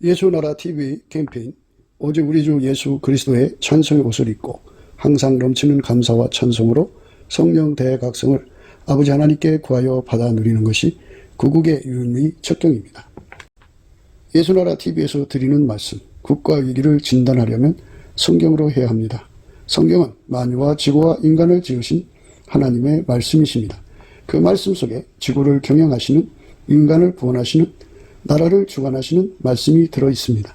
예수나라 TV 캠페인 오직 우리 주 예수 그리스도의 찬송의 옷을 입고 항상 넘치는 감사와 찬송으로 성령 대각성을 아버지 하나님께 구하여 받아 누리는 것이 구국의 유일의 척경입니다. 예수나라 TV에서 드리는 말씀, 국가 위기를 진단하려면 성경으로 해야 합니다. 성경은 만유와 지구와 인간을 지으신 하나님의 말씀이십니다. 그 말씀 속에 지구를 경영하시는, 인간을 구원하시는, 나라를 주관하시는 말씀이 들어있습니다.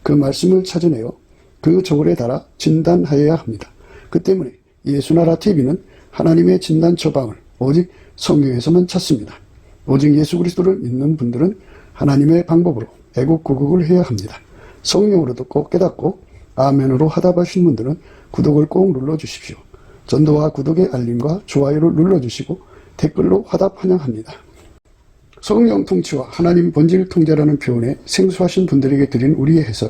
그 말씀을 찾아내어 그 저울에 달아 진단하여야 합니다. 그 때문에 예수나라 TV는 하나님의 진단 처방을 오직 성경에서만 찾습니다. 오직 예수 그리스도를 믿는 분들은 하나님의 방법으로 애국구국을 해야 합니다. 성령으로 듣고 깨닫고 아멘으로 화답하신 분들은 구독을 꼭 눌러주십시오. 전도와 구독의 알림과 좋아요를 눌러주시고 댓글로 화답 환영합니다. 성령 통치와 하나님 본질 통제라는 표현에 생소하신 분들에게 드린 우리의 해설,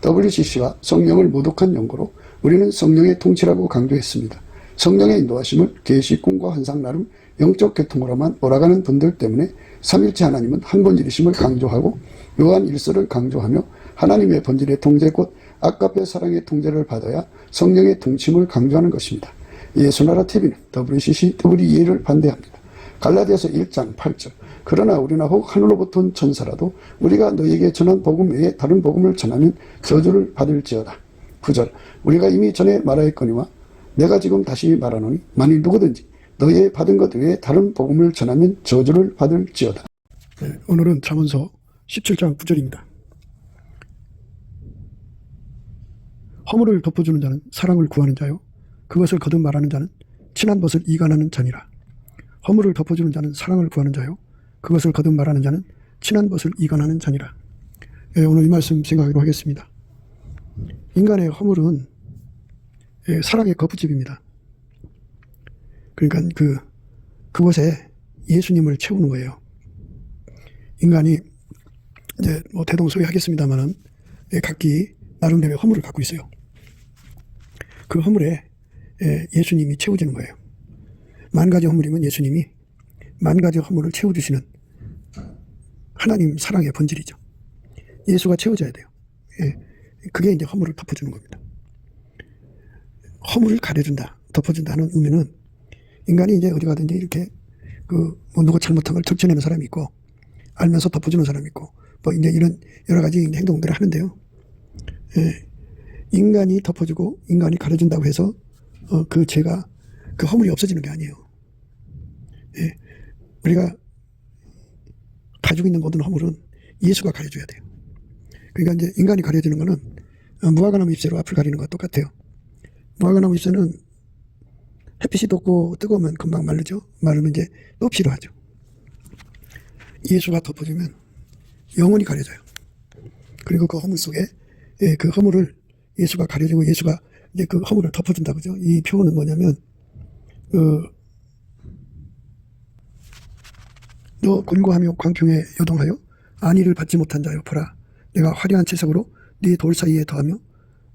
WCC가 성령을 모독한 연고로 우리는 성령의 통치라고 강조했습니다. 성령의 인도하심을 계시, 꿈과 환상 나름 영적 계통으로만 몰아가는 분들 때문에 삼일체 하나님은 한 본질이심을 강조하고 요한 1서를 강조하며 하나님의 본질의 통제 곧 아까페 사랑의 통제를 받아야 성령의 통치임을 강조하는 것입니다. 예수나라 TV는 WCC, WEA를 반대합니다. 갈라디아서 1장 8절 그러나 우리나 혹 하늘로부터 온 천사라도 우리가 너희에게 전한 복음 외에 다른 복음을 전하면 저주를 받을지어다. 9절 우리가 이미 전에 말하였거니와 내가 지금 다시 말하노니 만일 누구든지 너희의 받은 것 외에 다른 복음을 전하면 저주를 받을지어다. 네, 오늘은 잠언서 17장 9절입니다. 허물을 덮어주는 자는 사랑을 구하는 자요 그것을 거듭 말하는 자는 친한 것을 이간하는 자니라. 허물을 덮어주는 자는 사랑을 구하는 자요 그것을 거듭 말하는 자는 친한 것을 이간하는 자니라. 예, 오늘 이 말씀 생각하기로 하겠습니다. 인간의 허물은 사랑의 거푸집입니다. 그러니까 그것에 예수님을 채우는 거예요. 인간이 이제 뭐 대동소이하겠습니다만은 각기 나름대로의 허물을 갖고 있어요. 그 허물에 예수님이 채워지는 거예요. 만 가지 허물이면 예수님이 만 가지 허물을 채워주시는 하나님 사랑의 본질이죠. 예수가 채워져야 돼요. 그게 이제 허물을 덮어주는 겁니다. 허물을 가려준다, 덮어준다는 의미는 인간이 이제 어디 가든지 이렇게 뭐 누가 잘못한 걸 적쳐내는 사람이 있고 알면서 덮어주는 사람이 있고 뭐 이제 이런 여러 가지 행동들을 하는데요. 인간이 덮어주고 인간이 가려준다고 해서 그 죄가 그 허물이 없어지는 게 아니에요. 우리가 가지고 있는 모든 허물은 예수가 가려줘야 돼요. 그러니까 이제 인간이 가려주는 거는 무화과나무 잎새로 앞을 가리는 것과 똑같아요. 무화과나무 잎새는 햇빛이 돋고 뜨거우면 금방 마르죠. 마르면 이제 또 필요하죠. 예수가 덮어주면 영원히 가려져요. 그리고 그 허물 속에 그 허물을 예수가 가려주고 예수가 이제 그 허물을 덮어준다 그죠. 이 표현은 뭐냐면 너 곤고하며 광평에 요동하여 안위를 받지 못한 자여 보라 내가 화려한 채석으로 네 돌 사이에 더하며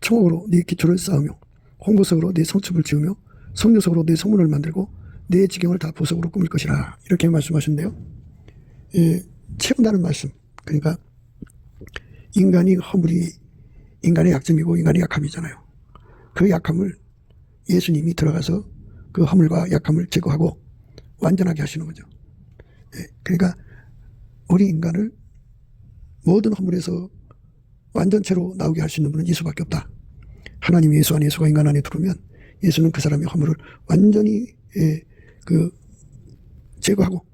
청옥으로 네 기초를 쌓으며 홍보석으로 네 성읍을 지으며 성류석으로 네 성문을 만들고 네 지경을 다 보석으로 꾸밀 것이라 이렇게 말씀하신대요. 채운다는 말씀, 그러니까 인간이 허물이 인간의 약점이고 인간의 약함이잖아요. 그 약함을 예수님이 들어가서 그 허물과 약함을 제거하고 완전하게 하시는 거죠. 그러니까 우리 인간을 모든 허물에서 완전체로 나오게 할 수 있는 분은 예수밖에 없다. 하나님 예수 안에 예수가 인간 안에 들어오면 예수는 그 사람의 허물을 완전히 제거하고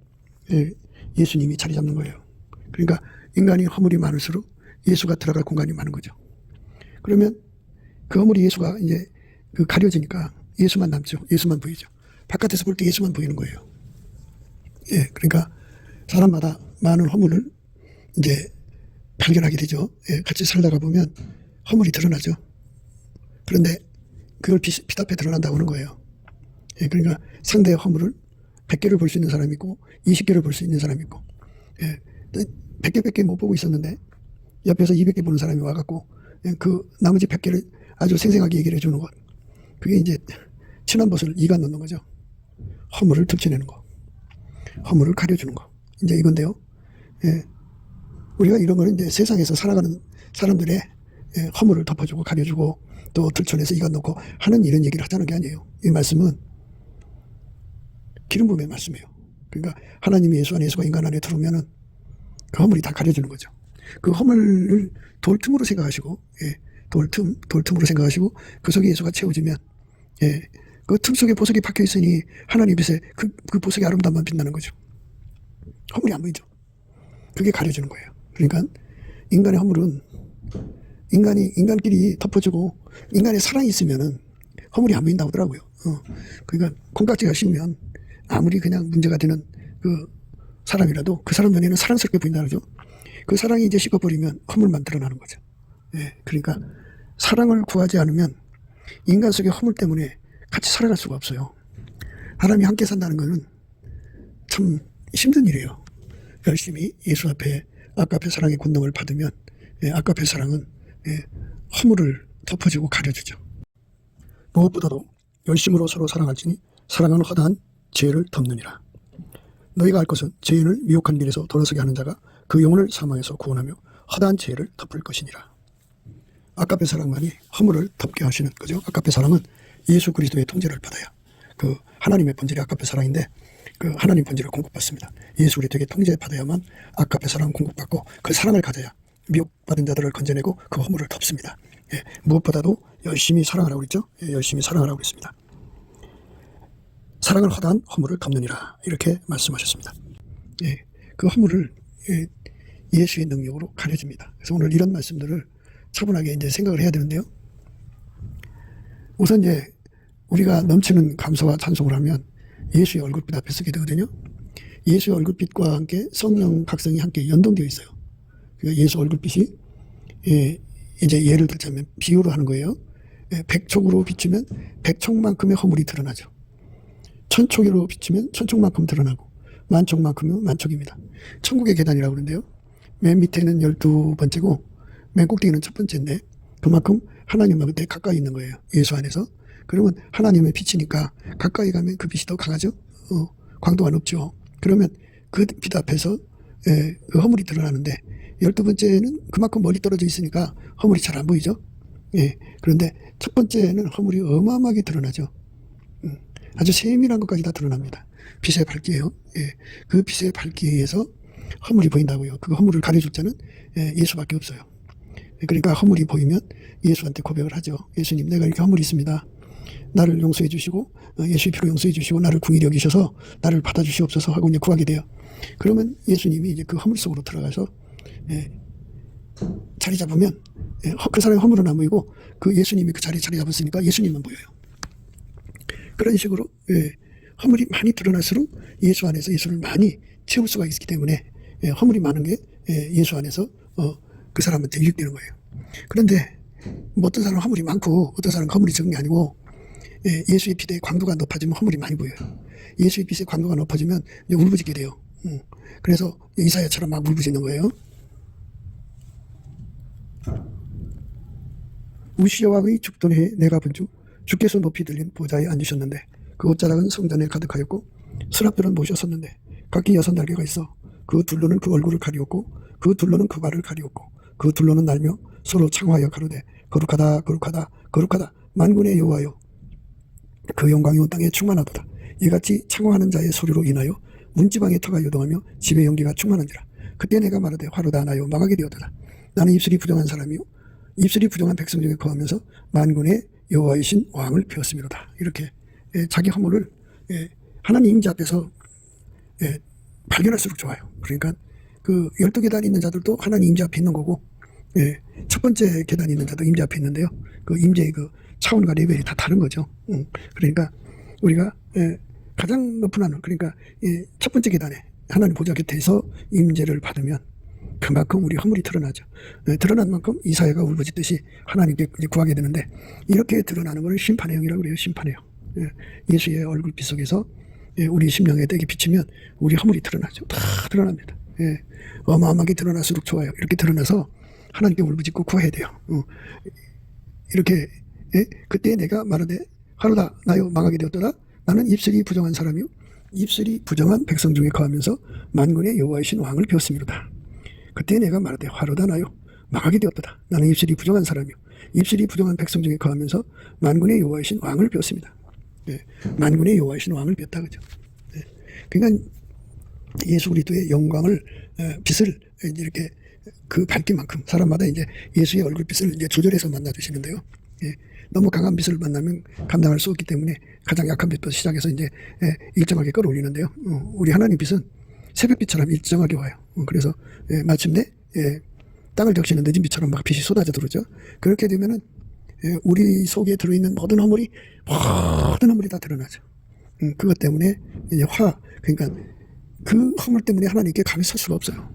예수님이 자리 잡는 거예요. 그러니까 인간이 허물이 많을수록 예수가 들어갈 공간이 많은 거죠. 그러면 그 허물이 예수가 이제 가려지니까 예수만 남죠. 예수만 보이죠. 바깥에서 볼 때 예수만 보이는 거예요. 그러니까 사람마다 많은 허물을 이제 발견하게 되죠. 같이 살다가 보면 허물이 드러나죠. 그런데 그걸 빛 앞에 드러난다고 하는 거예요. 그러니까 상대의 허물을 100개를 볼 수 있는 사람이 있고 20개를 볼 수 있는 사람이 있고 100개 못 보고 있었는데 옆에서 200개 보는 사람이 와갖고 그 나머지 100개를 아주 생생하게 얘기를 해주는 것. 그게 이제 친한 벗을 이간 넣는 거죠. 허물을 덮쳐내는 거. 허물을 가려주는 거. 이제 이건데요. 우리가 이런 거는 이제 세상에서 살아가는 사람들의 허물을 덮어주고 가려주고 또 들춰내서 이것 놓고 하는 이런 얘기를 하자는 게 아니에요. 이 말씀은 기름 부음의 말씀이에요. 그러니까 하나님이 예수 안에, 예수가 인간 안에 들어오면은 그 허물이 다 가려지는 거죠. 그 허물을 돌틈으로 생각하시고, 돌틈으로 생각하시고 그 속에 예수가 채워지면, 그 틈 속에 보석이 박혀 있으니 하나님 빛에 그 보석의 아름다움만 빛나는 거죠. 허물이 안 보이죠. 그게 가려지는 거예요. 그러니까 인간의 허물은 인간끼리 덮어주고 인간의 사랑이 있으면은 허물이 안 보인다고 하더라고요. 그러니까 콩깍지가 씌우면 아무리 그냥 문제가 되는 그 사람이라도 그 사람 눈에는 사랑스럽게 보인다 그러죠. 그 사랑이 이제 식어버리면 허물만 드러나는 거죠. 그러니까 사랑을 구하지 않으면 인간 속의 허물 때문에 같이 살아갈 수가 없어요. 사람이 함께 산다는 것은 참 힘든 일이에요. 열심히 예수 앞에 아까페 사랑의 권능을 받으면 아까페 사랑은 허물을 덮어주고 가려주죠. 무엇보다도 열심으로 서로 사랑할지니 사랑은 허다한 죄를 덮느니라. 너희가 알 것은 죄인을 미혹한 길에서 돌아서게 하는 자가 그 영혼을 사망에서 구원하며 허다한 죄를 덮을 것이니라. 아까페 사랑만이 허물을 덮게 하시는 거죠. 아까페 사랑은 예수 그리스도의 통제를 받아야 그 하나님의 본질이 아까페 사랑인데 그 하나님 본질을 공급받습니다. 예수 그리스도에게 통제받아야만 아까페 사랑을 공급받고 그 사랑을 가져야 미혹받은 자들을 건져내고 그 허물을 덮습니다. 무엇보다도 열심히 사랑하라고 그랬죠. 열심히 사랑하라고 그랬습니다. 사랑을 허다한 허물을 덮느니라 이렇게 말씀하셨습니다. 그 허물을 예수의 능력으로 가려집니다. 그래서 오늘 이런 말씀들을 차분하게 이제 생각을 해야 되는데요. 우선 이제 우리가 넘치는 감사와 찬송을 하면 예수의 얼굴빛 앞에 서게 되거든요. 예수의 얼굴빛과 함께 성령 각성이 함께 연동되어 있어요. 그러니까 예수 얼굴빛이 이제 예를 들자면 비유로 하는 거예요. 백촉으로 비추면 백촉만큼의 허물이 드러나죠. 천촉으로 비추면 천촉만큼 드러나고 만촉만큼은 만촉입니다. 천국의 계단이라고 그러는데요. 맨 밑에는 12번째고 맨 꼭대기는 첫 번째인데 그만큼 하나님과 그때 가까이 있는 거예요. 예수 안에서. 그러면 하나님의 빛이니까 가까이 가면 그 빛이 더 강하죠. 광도가 높죠. 그러면 그 빛 앞에서 그 허물이 드러나는데 12번째는 그만큼 멀리 떨어져 있으니까 허물이 잘 안 보이죠. 그런데 첫 번째는 허물이 어마어마하게 드러나죠. 아주 세밀한 것까지 다 드러납니다. 빛의 밝기예요. 그 빛의 밝기에 의해서 허물이 보인다고요. 그 허물을 가려줄 자는 예수밖에 없어요. 그러니까 허물이 보이면 예수한테 고백을 하죠. 예수님, 내가 이렇게 허물이 있습니다. 나를 용서해 주시고 예수의 피로 용서해 주시고 나를 궁히 여기셔서 나를 받아주시옵소서 하고 이제 구하게 돼요. 그러면 예수님이 이제 그 허물 속으로 들어가서 자리 잡으면 그 사람의 허물은 안 보이고 그 예수님이 그 자리에 자리 잡았으니까 예수님만 보여요. 그런 식으로 허물이 많이 드러날수록 예수 안에서 예수를 많이 채울 수가 있기 때문에 허물이 많은 게 예수 안에서 그 사람한테 유익되는 거예요. 그런데 뭐 어떤 사람은 허물이 많고 어떤 사람은 허물이 적은 게 아니고 예수의 빛의 광도가 높아지면 허물이 많이 보여요. 예수의 빛의 광도가 높아지면 울부짖게 돼요. 그래서 이사야처럼 막 울부짖는 거예요. 우시여왕의 죽돈에 내가 본주 주께서 높이 들린 보좌에 앉으셨는데 그 옷자락은 성전에 가득하였고 스랍들은 모셨었는데 각기 6날개가 있어 그 둘로는 그 얼굴을 가리웠고 그 둘로는 그 발을 가리웠고 그 둘로는 날며 서로 창화하여 가로되 거룩하다 거룩하다 거룩하다 만군의 여호와여 그 영광이 온 땅에 충만하도다. 이같이 창화하는 자의 소리로 인하여 문지방의 터가 요동하며 집의 연기가 충만한지라. 그때 내가 말하되 화로다 나요 망하게 되었도다. 나는 입술이 부정한 사람이요 입술이 부정한 백성 중에 거하면서 만군의 여호와이신 왕을 배웠음이로다. 이렇게 자기 허물을 하나님 임재 앞에서 발견할수록 좋아요. 그러니까 그 12계단이 있는 자들도 하나님 임재 앞에 있는 거고 첫 번째 계단이 있는 자도 임재 앞에 있는데요. 그 임재의 그 차원과 레벨이 다 다른 거죠. 그러니까 우리가 가장 높은 하늘, 그러니까 첫 번째 계단에 하나님 보좌 곁에서 임재를 받으면 그만큼 우리 허물이 드러나죠. 드러난 만큼 이사야가 울부짖듯이 하나님께 구하게 되는데 이렇게 드러나는 것을 심판의 영이라고 그래요. 심판의 영. 예수의 얼굴빛 속에서 우리 심령에 되게 비치면 우리 허물이 드러나죠. 다 드러납니다. 어마어마하게 드러날수록 좋아요. 이렇게 드러나서 하나님께 울부짖고 구해야 돼요. 이렇게 그때 내가 말하되 하루다 나요 망하게 되었더라. 나는 입술이 부정한 사람이요 입술이 부정한 백성 중에 거하면서 만군의 여호와이신 왕을 배웠음이로다. 그때 내가 말하되 화로다 나요 망하게 되었도다. 나는 입술이 부정한 사람이요 입술이 부정한 백성 중에 거하면서 만군의 여호와이신 왕을 배웠습니다. 예, 만군의 여호와이신 왕을 배웠다 그죠. 예, 그러니까 예수 그리스도의 영광을 빛을 이렇게 그 밝기만큼 사람마다 이제 예수의 얼굴빛을 이제 조절해서 만나주시는데요. 예, 너무 강한 빛을 만나면 감당할 수 없기 때문에 가장 약한 빛부터 시작해서 이제 일정하게 끌어올리는데요. 우리 하나님 빛은 새벽빛처럼 일정하게 와요. 그래서 마침내 땅을 적시는 늦은 빛처럼 막 빛이 쏟아져 들어오죠. 그렇게 되면은 우리 속에 들어있는 모든 허물이 다 드러나죠. 그것 때문에 이제 그러니까 그 허물 때문에 하나님께 감히 설 수가 없어요.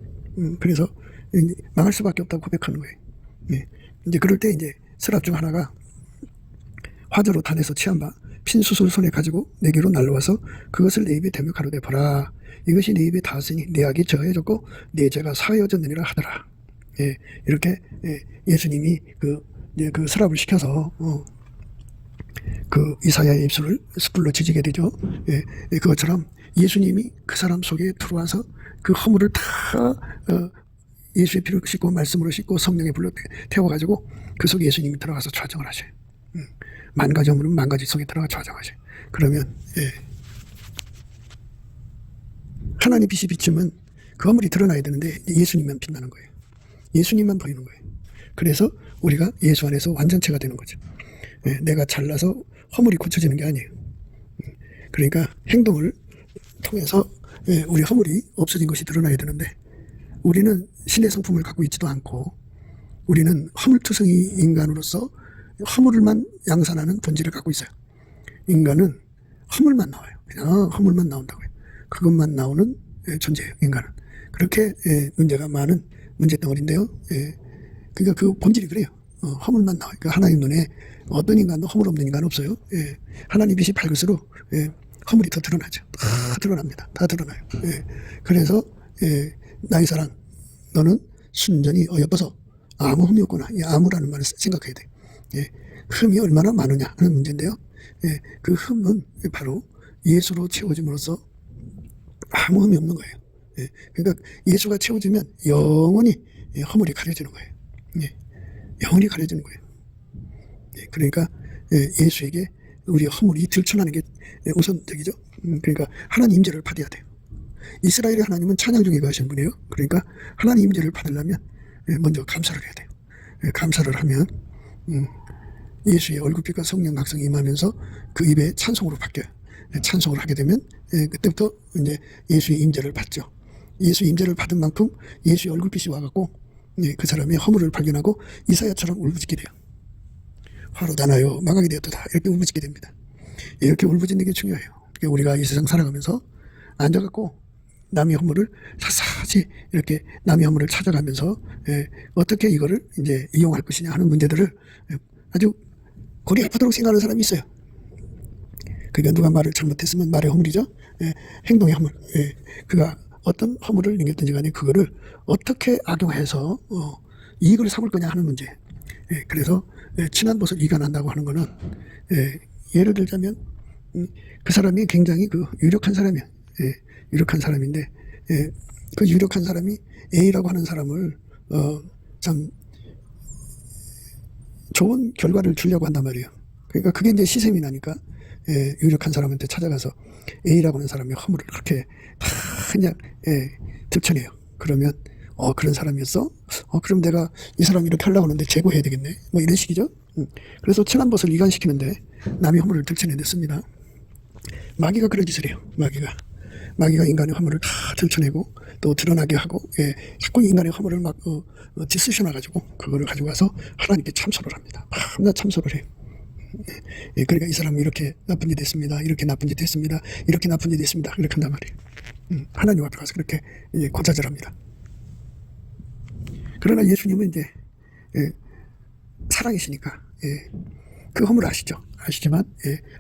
그래서 이제 망할 수밖에 없다고 고백하는 거예요. 예. 이제 그럴 때 이제 서랍 중 하나가 화저로 탄에서 취한 바 핀수술 손에 가지고 내게로 날라와서 그것을 내 입에 대며 가로되 보라 이것이 내 입에 닿았으니 내 악이 저해졌고 내 죄가 사하여졌느니라 하더라. 예. 이렇게 예수님이 그 서랍을 시켜서 그 이사야의 입술을 숯불로 지지게 되죠. 예. 그것처럼 예수님이 그 사람 속에 들어와서 그 허물을 다 예수의 피를 씻고 말씀으로 씻고 성령의 불로 태워가지고 그 속에 예수님이 들어가서 좌정을 하셔요. 만 가지 허물은 만 가지 속에 들어가 좌정하셔요. 그러면 하나님 빛이 비추면 그 허물이 드러나야 되는데 예수님만 빛나는 거예요. 예수님만 보이는 거예요. 그래서 우리가 예수 안에서 완전체가 되는 거죠. 내가 잘나서 허물이 고쳐지는 게 아니에요. 그러니까 행동을 통해서 우리 허물이 없어진 것이 드러나야 되는데 우리는 신의 성품을 갖고 있지도 않고 우리는 허물투성이 인간으로서 허물만 양산하는 본질을 갖고 있어요. 인간은 허물만 나와요. 그냥 허물만 나온다고요. 그것만 나오는 존재예요. 인간은. 그렇게 문제가 많은 문제덩어리인데요. 그러니까 그 본질이 그래요. 허물만 나와요. 그러니까 하나님 눈에 어떤 인간도 허물 없는 인간 없어요. 하나님 빛이 밝을수록 허물이 더 드러나죠. 다 드러납니다. 다 드러나요. 그래서 나의 사랑 너는 순전히 어여뻐서 아무 흠이 없구나. 이 아무라는 말을 생각해야 돼요. 흠이 얼마나 많으냐 하는 문제인데요. 그 흠은 바로 예수로 채워짐으로써 아무 흠이 없는 거예요. 그러니까 예수가 채워지면 영원히 허물이 가려지는 거예요. 영원히 가려지는 거예요. 그러니까 예수에게 우리 허물이 들춰나는 게 우선적이죠. 그러니까 하나님 임재를 받아야 돼요. 이스라엘의 하나님은 찬양 중에 거하신 분이에요. 그러니까 하나님 임재를 받으려면 먼저 감사를 해야 돼요. 감사를 하면 예수의 얼굴빛과 성령 각성이 임하면서 그 입에 찬송으로 바뀌어요. 찬송을 하게 되면 그때부터 이제 예수의 임재를 받죠. 예수의 임재를 받은 만큼 예수의 얼굴빛이 와갖고 그 사람의 허물을 발견하고 이사야처럼 울부짖게 돼요. 화로 나나요 망하게 되었다 이렇게 울부짖게 됩니다. 이렇게 울부짖는 게 중요해요. 그러니까 우리가 이 세상 살아가면서 앉아갖고 남의 허물을 사사지 이렇게 남의 허물을 찾아가면서 어떻게 이거를 이제 이용할 것이냐 하는 문제들을 아주 골이 아프도록 생각하는 사람이 있어요. 그러니까 누가 말을 잘못했으면 말의 허물이죠. 행동의 허물. 그가 어떤 허물을 남겼든지 간에 그거를 어떻게 악용해서 이익을 삼을 거냐 하는 문제. 그래서 친한 벗을 이간한다고 하는 거는 예를 들자면 그 사람이 굉장히 그 유력한 사람이야. 유력한 사람인데 그 유력한 사람이 A라고 하는 사람을 참 좋은 결과를 주려고 한단 말이에요. 그러니까 그게 이제 시샘이 나니까 유력한 사람한테 찾아가서 A라고 하는 사람의 허물을 그렇게 다 그냥 들춰내요. 그러면 그런 사람이었어? 그럼 내가 이 사람 이렇게 하려고 하는데 제거해야 되겠네. 뭐 이런 식이죠. 그래서 친한 벗을 이간시키는데 남의 허물을 들춰내냈습니다. 마귀가 그런 짓을 해요. 마귀가 인간의 허물을 다 들춰내고 또 드러나게 하고 자꾸 인간의 허물을 막 뒷수셔놔가지고 그거를 가지고 와서 하나님께 참소를 합니다. 밤낮 참소를 해요. 그러니까 이 사람은 이렇게 나쁜 짓 했습니다. 이렇게 나쁜 짓 했습니다. 이렇게 나쁜 짓 했습니다. 이렇게 한단 말이에요. 하나님 앞에 가서 그렇게 고자질합니다. 그러나 예수님은 이제 사랑이시니까 그 허물을 아시지만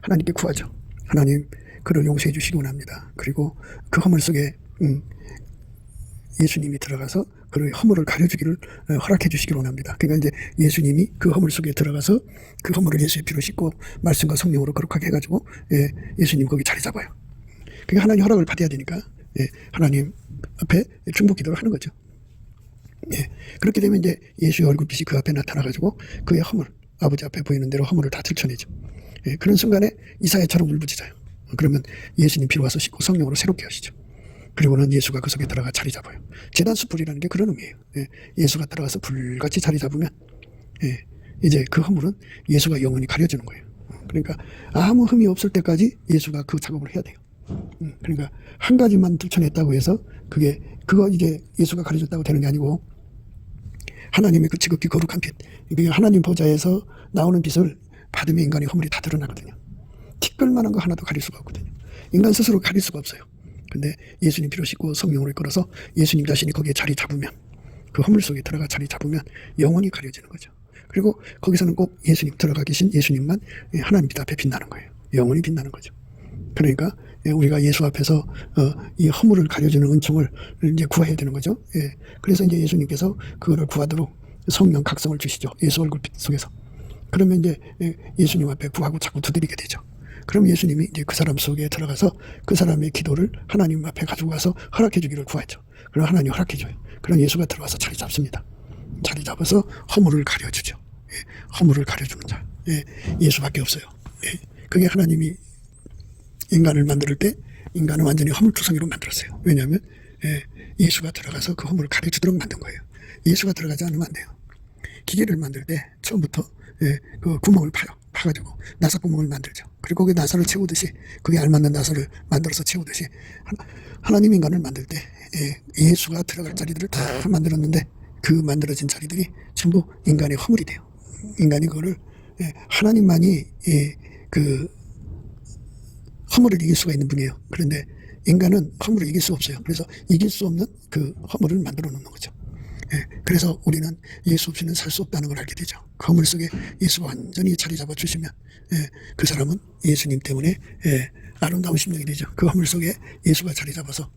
하나님께 구하죠. 하나님 그를 용서해 주시기 원합니다. 그리고 그 허물 속에 예수님이 들어가서 그의 허물을 가려주기를 허락해 주시기를 원합니다. 그러니까 이제 예수님이 그 허물 속에 들어가서 그 허물을 예수의 피로 씻고 말씀과 성령으로 거룩하게 해가지고 예수님 거기 자리 잡아요. 그러니까 하나님 허락을 받아야 되니까 하나님 앞에 중보 기도를 하는 거죠. 예. 그렇게 되면 이제 예수의 얼굴빛이 그 앞에 나타나가지고 그의 허물, 아버지 앞에 보이는 대로 허물을 다 들춰내죠. 예. 그런 순간에 이사야처럼 울부짖어요. 그러면 예수님 피로 와서 씻고 성령으로 새롭게 하시죠. 그리고는 예수가 그 속에 들어가 자리 잡아요. 제단 수풀이라는 게 그런 의미예요. 예. 예수가 들어가서 불같이 자리 잡으면 예. 이제 그 허물은 예수가 영원히 가려주는 거예요. 그러니까 아무 흠이 없을 때까지 예수가 그 작업을 해야 돼요. 그러니까 한 가지만 들춰냈다고 해서 그거 이제 예수가 가려줬다고 되는 게 아니고 하나님의 그 지극히 거룩한 빛, 그게 하나님 보좌에서 나오는 빛을 받으면 인간의 허물이 다 드러나거든요. 티끌만한 거 하나도 가릴 수가 없거든요. 인간 스스로 가릴 수가 없어요. 근데 예수님 피로 씻고 성령으로 이끌어서 예수님 자신이 거기에 자리 잡으면, 그 허물 속에 들어가 자리 잡으면 영원히 가려지는 거죠. 그리고 거기서는 꼭 예수님 들어가 계신 예수님만 하나님 빛 앞에 빛나는 거예요. 영원히 빛나는 거죠. 그러니까 우리가 예수 앞에서 이 허물을 가려주는 은총을 이제 구해야 되는 거죠. 예. 그래서 이제 예수님께서 그거를 구하도록 성령 각성을 주시죠. 예수 얼굴빛 속에서. 그러면 이제 예수님 앞에 구하고 자꾸 두드리게 되죠. 그럼 예수님이 이제 그 사람 속에 들어가서 그 사람의 기도를 하나님 앞에 가지고 가서 허락해 주기를 구하죠. 그럼 하나님이 허락해 줘요. 그럼 예수가 들어와서 자리 잡습니다. 자리 잡아서 허물을 가려주죠. 예. 허물을 가려주는 자. 예. 예수밖에 없어요. 예. 그게 하나님이 인간을 만들 때 인간은 완전히 허물투성이로 만들었어요. 왜냐하면 예수가 들어가서 그 허물을 가려주도록 만든 거예요. 예수가 들어가지 않으면 안 돼요. 기계를 만들 때 처음부터 그 구멍을 파요. 파가지고 나사 구멍을 만들죠. 그리고 그 나사를 채우듯이, 그게 알맞는 나사를 만들어서 채우듯이 하나님 인간을 만들 때 예수가 들어갈 자리들을 다 만들었는데 그 만들어진 자리들이 전부 인간의 허물이 돼요. 인간이 그거를 하나님만이 그 허물을 이길 수가 있는 분이에요. 그런데 인간은 허물을 이길 수 없어요. 그래서 이길 수 없는 그 허물을 만들어 놓는 거죠. 그래서 우리는 예수 없이는 살 수 없다는 걸 알게 되죠. 그 허물 속에 예수가 완전히 자리 잡아 주시면 그 사람은 예수님 때문에 아름다운 심령이 되죠. 그 허물 속에 예수가 자리 잡아서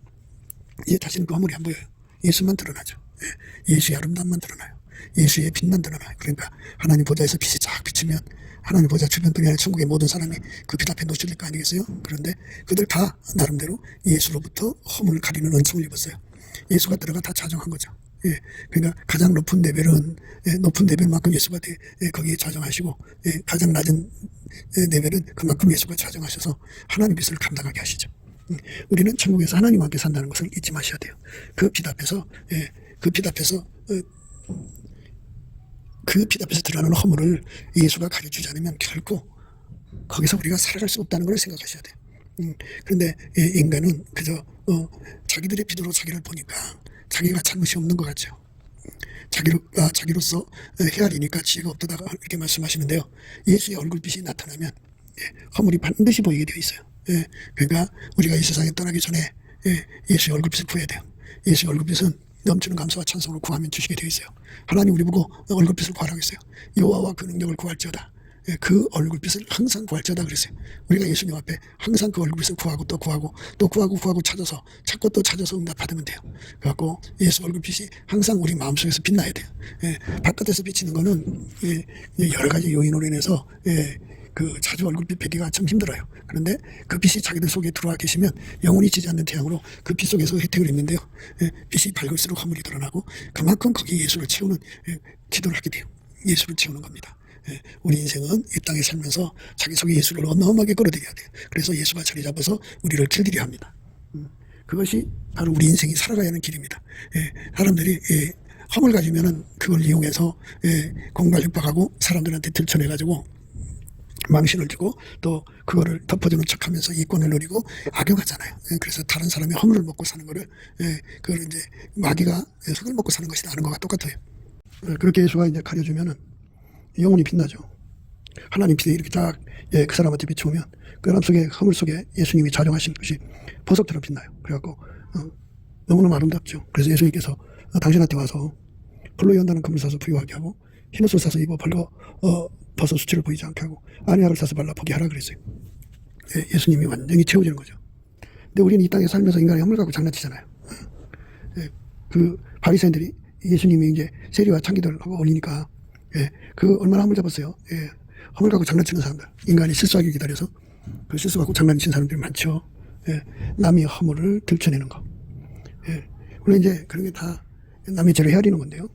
이제 다시는 그 허물이 안 보여요. 예수만 드러나죠. 예수의 아름다움만 드러나요. 예수의 빛만 드러나요. 그러니까 하나님 보좌에서 빛이 쫙 비치면 하나님 보좌 주변뿐이 아니라 천국의 모든 사람이 그 빛 앞에 노출될 거 아니겠어요? 그런데 그들 다 나름대로 예수로부터 허물을 가리는 은총을 입었어요. 예수가 들어가 다 자정한 거죠. 그러니까 가장 높은 레벨은 높은 레벨만큼 예수가 거기에 자정하시고 가장 낮은 레벨은 그만큼 예수가 자정하셔서 하나님 빛을 감당하게 하시죠. 우리는 천국에서 하나님과 함께 산다는 것을 잊지 마셔야 돼요. 그 빛 앞에서 그 빛 앞에서 드러나는 허물을 예수가 가려주지 않으면 결코 거기서 우리가 살아갈 수 없다는 걸 생각하셔야 돼요. 그런데 인간은 그저 자기들의 빛으로 자기를 보니까 자기가 잘못이 없는 것 같죠. 자기로서 헤아리니까 지혜가 없다가 이렇게 말씀하시는데요. 예수의 얼굴빛이 나타나면 허물이 반드시 보이게 되어 있어요. 그러니까 우리가 이 세상에 떠나기 전에 예수의 얼굴빛을 구해야 돼요. 예수의 얼굴빛은 넘치는 감사와 찬송을 구하면 주시게 되어 있어요. 하나님 우리 보고 얼굴빛을 구하라고 했어요. 여호와와 그 능력을 구할지어다. 그 얼굴빛을 항상 구할지어다 그랬어요. 우리가 예수님 앞에 항상 그 얼굴빛을 구하고 또 구하고 또 구하고 찾아서 찾고 또 찾아서 응답 받으면 돼요. 그래갖고 예수 얼굴빛이 항상 우리 마음속에서 빛나야 돼요. 바깥에서 비치는 거는 여러 가지 요인으로 인해서 그 자주 얼굴빛 배기가 참 힘들어요. 그런데 그 빛이 자기들 속에 들어와 계시면 영원히 지지 않는 태양으로 그 빛 속에서 혜택을 입는데요. 빛이 밝을수록 허물이 드러나고 그만큼 거기에 예수를 채우는 기도를 하게 돼요. 예수를 채우는 겁니다. 우리 인생은 이 땅에 살면서 자기 속에 예수를 어마어마하게 끌어들여야 돼요. 그래서 예수가 자리 잡아서 우리를 길들여 합니다. 그것이 바로 우리 인생이 살아가야 하는 길입니다. 사람들이 허물 가지면은 그걸 이용해서 공갈 협박하고 사람들한테 들춰내가지고 망신을 주고 또 그거를 덮어주는 척하면서 이권을 누리고 악용하잖아요. 그래서 다른 사람의 허물을 먹고 사는 거를 그걸 이제 마귀가 흙을 먹고 사는 것이 나는 것과 똑같아요. 그렇게 예수가 이제 가려주면은 영혼이 빛나죠. 하나님 빛에 이렇게 딱 그 사람한테 비추면 그 사람 속에 허물 속에 예수님이 자정하신 것이 보석처럼 빛나요. 그래갖고 너무너무 아름답죠. 그래서 예수님께서 당신한테 와서 불로 연다는 금을 사서 부유하게 하고 흰옷을 사서 입어 벗어 수치를 보이지 않게 하고 안약을 사서 발라 보게 하라 그랬어요. 예수님이 완전히 채워지는 거죠. 근데 우리는 이 땅에 살면서 인간의 허물 갖고 장난치잖아요. 그 바리새인들이 예수님이 이제 세리와 창기들을 하고 올리니까 그 얼마나 허물 잡았어요. 허물 갖고 장난치는 사람들, 인간이 실수하기 기다려서 그 실수 갖고 장난치는 사람들이 많죠. 남의 허물을 들춰내는 거. 물론 이제 그런 게 다 남의 죄를 헤아리는 건데요.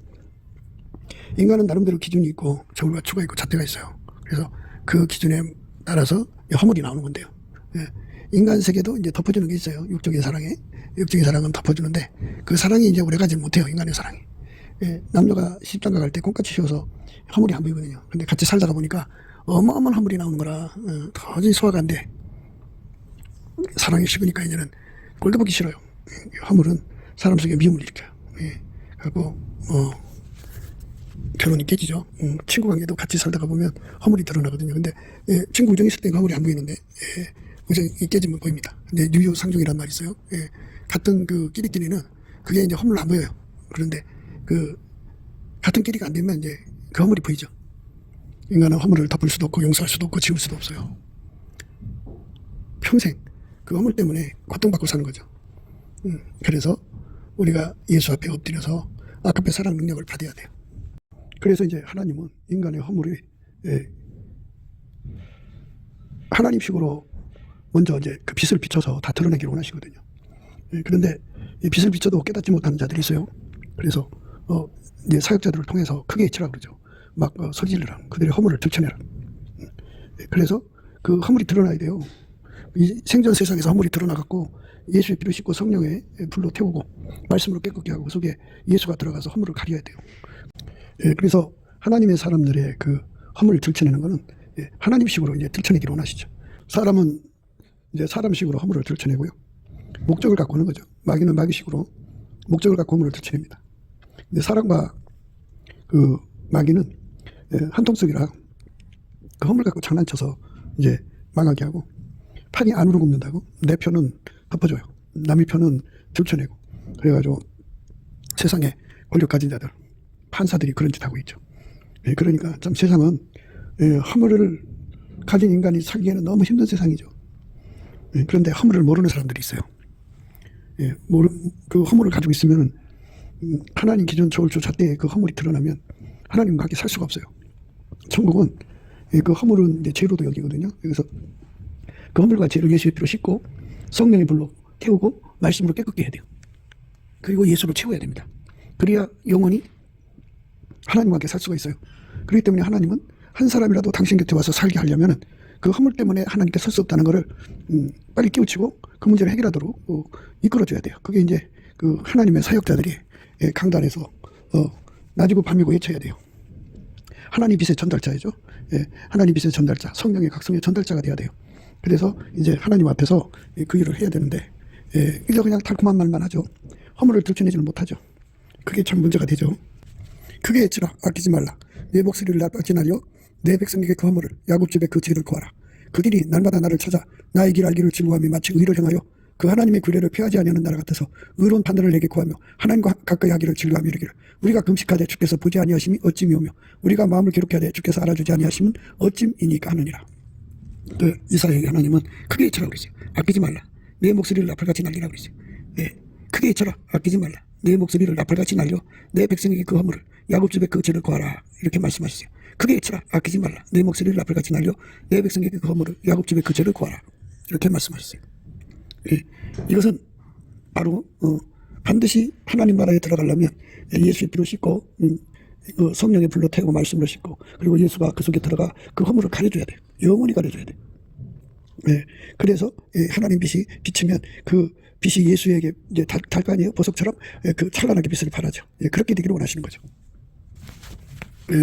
인간은 나름대로 기준이 있고 저울과 추가 있고 잣대가 있어요. 그래서 그 기준에 따라서 허물이 나오는 건데요. 예. 인간 세계도 이제 덮어주는 게 있어요. 육적인 사랑에. 육적인 사랑은 덮어주는데 그 사랑이 이제 오래가지 못해요. 인간의 사랑이. 예. 남녀가 십장가 갈 때 콩같이 씌워서 허물이 안 보이거든요. 근데 같이 살다가 보니까 어마어마한 허물이 나오는 거라 도저히 소화가 안 돼. 사랑이 식으니까 이제는 꼴도 보기 싫어요. 허물은 사람 속에 미움을 일으켜요. 예. 그리고 결혼이 깨지죠. 친구 관계도 같이 살다가 보면 허물이 드러나거든요. 근데 예, 친구 우정이 있을 때 허물이 안 보이는데 예, 우정이 깨지면 보입니다. 근데 유유상종이란 말이 있어요. 예, 같은 그 끼리끼리는 그게 이제 허물 안 보여요. 그런데 그 같은 끼리가 안 되면 이제 그 허물이 보이죠. 인간은 허물을 덮을 수도 없고 용서할 수도 없고 지울 수도 없어요. 평생 그 허물 때문에 고통받고 사는 거죠. 그래서 우리가 예수 앞에 엎드려서 아까의 사랑 능력을 받아야 돼요. 그래서 이제 하나님은 인간의 허물이 하나님식으로 먼저 이제 그 빛을 비춰서 다 드러내기를 원하시거든요. 그런데 이 빛을 비춰도 깨닫지 못하는 자들이 있어요. 그래서 이제 사역자들을 통해서 크게 외치라 그러죠. 막 소리 지르라. 그들의 허물을 들춰내라. 그래서 그 허물이 드러나야 돼요. 이 생전 세상에서 허물이 드러나갖고 예수의 피를 씻고 성령의 불로 태우고 말씀으로 깨끗게 하고 그 속에 예수가 들어가서 허물을 가려야 돼요. 그래서 하나님의 사람들의 그 허물을 들춰내는 것은 하나님식으로 이제 들춰내기를 원하시죠. 사람은 이제 사람식으로 허물을 들춰내고요. 목적을 갖고 오는 거죠. 마귀는 마귀식으로 목적을 갖고 허물을 들춰냅니다. 근데 사람과 그 마귀는 한 통속이라 그 허물 갖고 장난쳐서 이제 망하게 하고 판이 안으로 굽는다고 내 편은 덮어줘요. 남의 편은 들춰내고 그래가지고 세상에 권력 가진 자들 판사들이 그런 짓 하고 있죠. 그러니까 참 세상은 허물을 가진 인간이 살기에는 너무 힘든 세상이죠. 그런데 허물을 모르는 사람들이 있어요. 그 허물을 가지고 있으면 하나님 기준 저울주 잣대에 그 허물이 드러나면 하나님과 함께 살 수가 없어요. 천국은 그 허물은 이제 죄로도 여기거든요. 그래서 그 허물과 죄를 예수의 피로 씻고 성령의 불로 태우고 말씀으로 깨끗게 해야 돼요. 그리고 예수로 채워야 됩니다. 그래야 영원히 하나님과 함께 살 수가 있어요. 그렇기 때문에 하나님은 한 사람이라도 당신 곁에 와서 살게 하려면 그 허물 때문에 하나님께 설 수 없다는 것을 빨리 깨우치고 그 문제를 해결하도록 이끌어줘야 돼요. 그게 이제 그 하나님의 사역자들이 강단에서 낮이고 밤이고 외쳐야 돼요. 하나님 빛의 전달자이죠. 하나님 빛의 전달자, 성령의 각성의 전달자가 돼야 돼요. 그래서 이제 하나님 앞에서 그 일을 해야 되는데 이제 그냥 달콤한 말만 하죠. 허물을 들춰내지는 못하죠. 그게 참 문제가 되죠. 크게 외치라. 아끼지 말라. 내 목소리를 나빠지 날려 내 백성에게 그 허물을 야곱집에 그 죄를 구하라. 그들이 날마다 나를 찾아 나의 길 알기를 즐거워하며 마치 의를 행하여 그 하나님의 규례를 폐하지 아니하는 나라 같아서 의로운 판단을 내게 구하며 하나님과 가까이 하기를 즐거워하며 이르기를 우리가 금식하되 주께서 보지 아니하심이 어찌미오며 우리가 마음을 괴롭게 하되 주께서 알아주지 아니하심은 어찌이니까 하느니라. 또 이스라엘 하나님은 크게 외쳐라 그러죠. 아끼지 말라. 내 목소리를 나팔같이 날리라 그러죠. 크게 외쳐라. 아끼지 말라. 내 목소리를 나팔같이 날려 내 백성에게 그 허물을 야곱집에 그 죄를 구하라. 이렇게 말씀하시죠. 크게 외쳐라. 아끼지 말라. 내 목소리를 나팔같이 날려 내 백성에게 그 허물을 야곱집에 그 죄를 구하라. 이렇게 말씀하셨어요. 이것은 바로 반드시 하나님 나라에 들어가려면 예수의 피로 씻고 그 성령의 불로 태우고 말씀으로 씻고 그리고 예수가 그 속에 들어가 그 허물을 가려줘야 돼요. 영원히 가려줘야 돼요. 그래서 하나님 빛이 비치면 그 빛이 예수에게 이제 달거 아니에요? 보석처럼 그 찬란하게 빛을 발하죠. 그렇게 되기를 원하시는 거죠.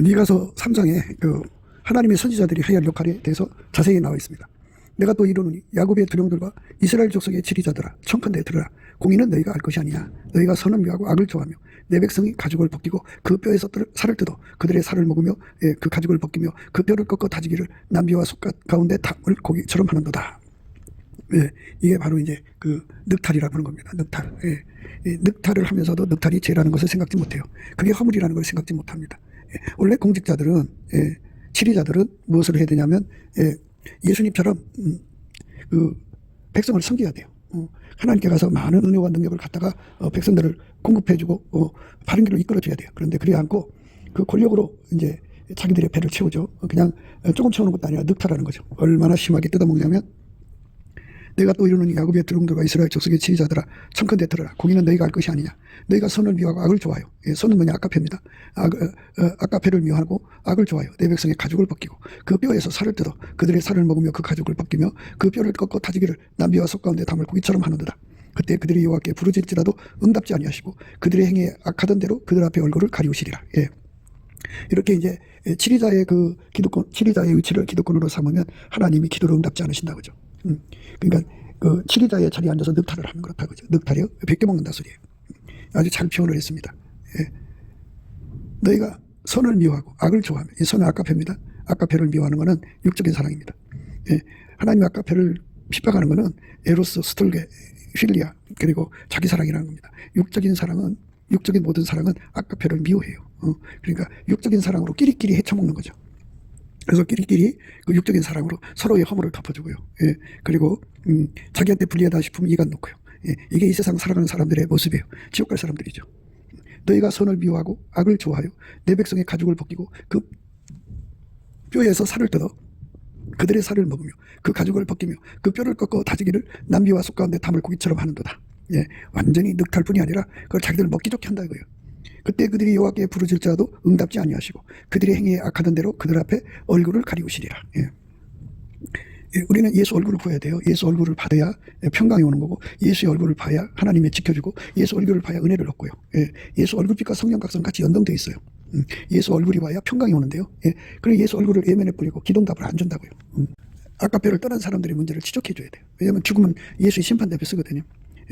미가서 3장에 그 하나님의 선지자들이 해야 할 역할에 대해서 자세히 나와 있습니다. 내가 또 이르노니 야곱의 두령들과 이스라엘 족속의 지리자들아 청컨대 들으라. 공의는 너희가 알 것이 아니야. 너희가 선을 미워하고 악을 좋아하며 내 백성이 가죽을 벗기고 그 뼈에서 살을 뜯어 그들의 살을 먹으며 그 가죽을 벗기며 그 뼈를 꺾어 다지기를 남비와 속 가운데 닭을 고기처럼 하는도다. 이게 바로 이제 그 늑탈이라고 하는 겁니다. 늑탈. 늑탈을 하면서도 늑탈이 죄라는 것을 생각지 못해요. 그게 허물이라는 걸 생각지 못합니다. 원래 공직자들은 지리자들은 무엇을 해야 되냐면 예수님처럼 그 백성을 섬겨야 돼요. 하나님께 가서 많은 은혜와 능력을 갖다가 백성들을 공급해주고 바른 길로 이끌어줘야 돼요. 그런데 그러지 않고 그 권력으로 이제 자기들의 배를 채우죠. 그냥 조금 채우는 것도 아니라 늑탈하는 거죠. 얼마나 심하게 뜯어먹냐면 내가 또 이르노니 야곱의 드릉들과 이스라엘 족속의 지휘자들아 청컨대 들으라. 공의는 너희가 알 것이 아니냐. 너희가 선을 미워하고 악을 좋아하여. 선은 뭐냐? 아까페입니다. 아까페를 미워하고 악을 좋아하여 내 백성의 가죽을 벗기고 그 뼈에서 살을 뜯어 그들의 살을 먹으며 그 가죽을 벗기며 그 뼈를 꺾고 다지기를 남비와 속 가운데 담을 고기처럼 하는도다. 그때 그들이 여호와께 부르짖을지라도 응답지 아니하시고 그들의 행위에 악하던 대로 그들 앞에 얼굴을 가리우시리라. 예. 이렇게 이제 치리자의 그 기도권, 치리자의 위치를 기도권으로 삼으면 하나님이 기도를 응답지 않으신다 그죠. 그러니까 그 치리자의 자리에 앉아서 늑탈을 하는 그렇다 그죠. 늑탈이요? 베껴 먹는다 소리예요. 아주 잘 표현을 했습니다. 예. 너희가 선을 미워하고 악을 좋아하며, 이 선은 아까페입니다. 아까페를 미워하는 것은 육적인 사랑입니다. 예. 하나님의 아까페를 핍박하는 것은 에로스, 스톨게, 필리아, 그리고 자기 사랑이라는 겁니다. 육적인 사랑은, 육적인 모든 사랑은 아까페를 미워해요. 그러니까 육적인 사랑으로 끼리끼리 헤쳐먹는 거죠. 그래서 끼리끼리 그 육적인 사랑으로 서로의 허물을 덮어주고요. 예. 그리고 자기한테 불리하다 싶으면 이간 놓고요. 예. 이게 이 세상 살아가는 사람들의 모습이에요. 지옥 갈 사람들이죠. 너희가 선을 미워하고 악을 좋아하여 내 백성의 가죽을 벗기고 그 뼈에서 살을 뜯어 그들의 살을 먹으며 그 가죽을 벗기며 그 뼈를 꺾어 다지기를 남비와 속 가운데 담을 고기처럼 하는도다. 예. 완전히 늑탈뿐이 아니라 그걸 자기들 먹기 좋게 한다 이거예요. 그때 그들이 여호와께 부르짖을지라도 응답지 아니하시고 그들의 행위에 악하던 대로 그들 앞에 얼굴을 가리우시리라. 예. 예, 우리는 예수 얼굴을 보여야 돼요. 예수 얼굴을 받아야 평강이 오는 거고 예수의 얼굴을 봐야 하나님이 지켜주고 예수 얼굴을 봐야 은혜를 얻고요. 예. 예수 얼굴빛과 성령 각성 같이 연동되어 있어요. 예수 얼굴이 와야 평강이 오는데요. 예. 그래 예수 얼굴을 예면에 뿌리고 기도응답을 안 준다고요. 아까페를 떠난 사람들의 문제를 지적해 줘야 돼요. 왜냐하면 죽으면 예수의 심판대표 쓰거든요.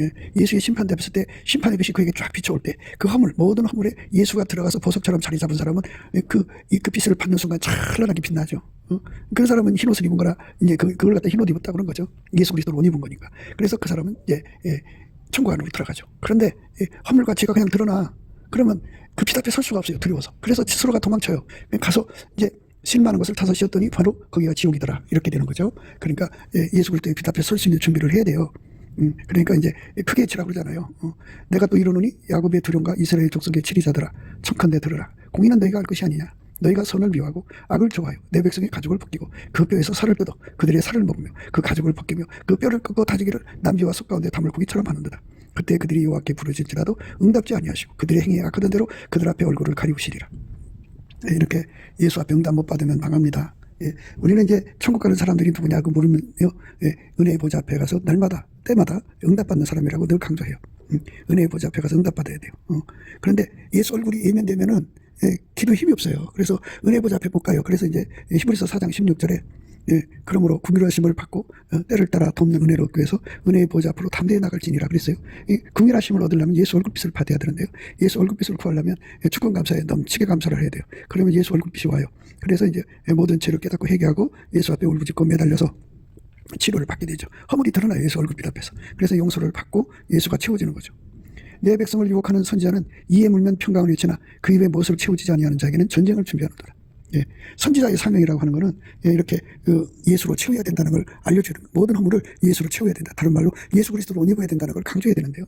예, 예수의 심판대표 쓸 때 심판의 빛이 그에게 쫙 비춰올 때 그 허물, 모든 허물에 예수가 들어가서 보석처럼 자리 잡은 사람은 그 빛을 받는 순간 찬란하게 빛나죠. 그런 사람은 흰 옷을 입은 거라 이제 그걸 갖다 흰 옷 입었다 그런 거죠. 예수 그리스도를 못 입은 거니까. 그래서 그 사람은 천국 안으로 들어가죠. 그런데 허물과 죄가 그냥 드러나. 그러면 그 빛 앞에 설 수가 없어요. 두려워서. 그래서 스스로가 도망쳐요. 가서 이제 실만한 것을 타서 씌었더니 바로 거기가 지옥이더라. 이렇게 되는 거죠. 그러니까 예수 그리스도의 빛 앞에 설 수 있는 준비를 해야 돼요. 그러니까 이제 크게 치라고 그러잖아요. 내가 또 이르노니 야곱의 두령과 이스라엘 족속의 치리자들아 청컨대 들으라. 공의는 너희가 알 것이 아니냐. 너희가 선을 미워하고 악을 좋아하여 내 백성의 가죽을 벗기고 그 뼈에서 살을 뜯어 그들의 살을 먹으며 그 가죽을 벗기며 그 뼈를 꺾어 다지기를 남비와 속 가운데 담을 고기처럼 하는도다. 그때 그들이 여호와께 부르짖을지라도 응답지 아니하시고 그들의 행위에 악하던 대로 그들 앞에 얼굴을 가리우시리라. 이렇게 예수 앞에 응답 못 받으면 망합니다. 예, 우리는 이제 천국 가는 사람들이 누구냐고 물으면요, 은혜의 보좌 앞에 가서 날마다 때마다 응답받는 사람이라고 늘 강조해요. 은혜의 보좌 앞에 가서 응답받아야 돼요. 그런데 예수 얼굴이 예면되면은 기도 힘이 없어요. 그래서 은혜의 보좌 앞에 못 가요. 그래서 이제 히브리서 4장 16절에 그러므로 긍휼하심을 받고 때를 따라 돕는 은혜를 얻기 위해서 은혜의 보좌 앞으로 담대히 나갈지니라 그랬어요. 이 긍휼하심을 얻으려면 예수 얼굴빛을 받아야 되는데요. 예수 얼굴빛을 구하려면 축원 감사에 넘치게 감사를 해야 돼요. 그러면 예수 얼굴빛이 와요. 그래서 이제 모든 죄를 깨닫고 회개하고 예수 앞에 울부짖고 매달려서 치료를 받게 되죠. 허물이 드러나요. 예수 얼굴빛 앞에서. 그래서 용서를 받고 예수가 채워지는 거죠. 내 백성을 유혹하는 선지자는 이에 물면 평강을 잃지나 그 입에 무엇을 채우지 아니하는 자에게는 전쟁을 준비하는도다. 예, 선지자의 사명이라고 하는 것은 이렇게 예수로 채워야 된다는 걸 알려주는 모든 허물을 예수로 채워야 된다. 다른 말로 예수 그리스도로 옷 입어야 된다는 걸 강조해야 되는데요.